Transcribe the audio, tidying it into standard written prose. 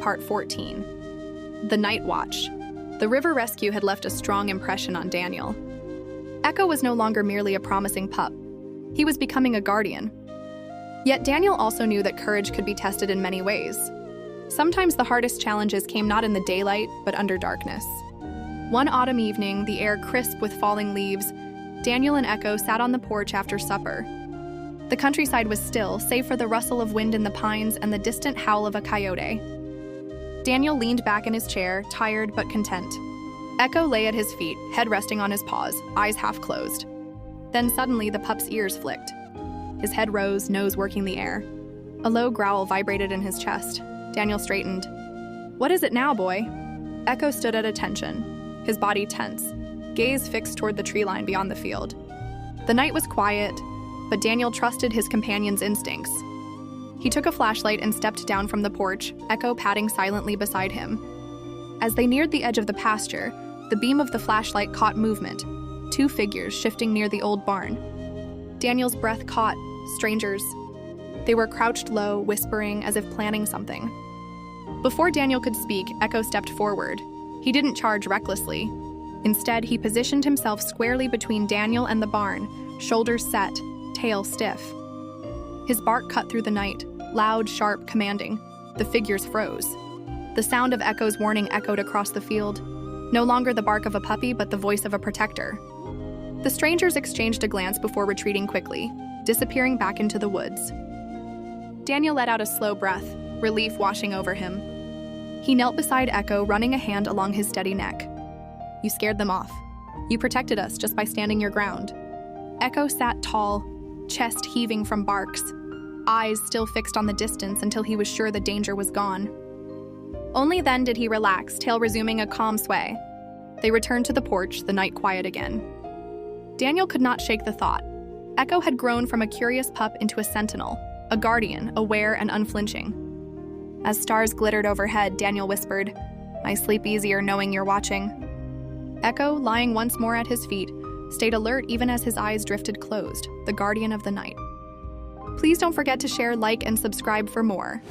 Part 14. The Night Watch. The river rescue had left a strong impression on Daniel. Echo was no longer merely a promising pup. He was becoming a guardian. Yet Daniel also knew that courage could be tested in many ways. Sometimes the hardest challenges came not in the daylight, but under darkness. One autumn evening, the air crisp with falling leaves, Daniel and Echo sat on the porch after supper. The countryside was still, save for the rustle of wind in the pines and the distant howl of a coyote. Daniel leaned back in his chair, tired but content. Echo lay at his feet, head resting on his paws, eyes half closed. Then suddenly the pup's ears flicked. His head rose, nose working the air. A low growl vibrated in his chest. Daniel straightened. "What is it now, boy?" Echo stood at attention, his body tense, gaze fixed toward the tree line beyond the field. The night was quiet, but Daniel trusted his companion's instincts. He took a flashlight and stepped down from the porch, Echo padding silently beside him. As they neared the edge of the pasture, the beam of the flashlight caught movement, two figures shifting near the old barn. Daniel's breath caught. Strangers. They were crouched low, whispering as if planning something. Before Daniel could speak, Echo stepped forward. He didn't charge recklessly. Instead, he positioned himself squarely between Daniel and the barn, shoulders set, tail stiff. His bark cut through the night, loud, sharp, commanding. The figures froze. The sound of Echo's warning echoed across the field. No longer the bark of a puppy, but the voice of a protector. The strangers exchanged a glance before retreating quickly, disappearing back into the woods. Daniel let out a slow breath, relief washing over him. He knelt beside Echo, running a hand along his steady neck. "You scared them off. You protected us just by standing your ground." Echo sat tall, chest heaving from barks, eyes still fixed on the distance until he was sure the danger was gone. Only then did he relax, tail resuming a calm sway. They returned to the porch, the night quiet again. Daniel could not shake the thought. Echo had grown from a curious pup into a sentinel, a guardian, aware and unflinching. As stars glittered overhead, Daniel whispered, "I sleep easier knowing you're watching." Echo, lying once more at his feet, stayed alert even as his eyes drifted closed, the guardian of the night. Please don't forget to share, like, and subscribe for more.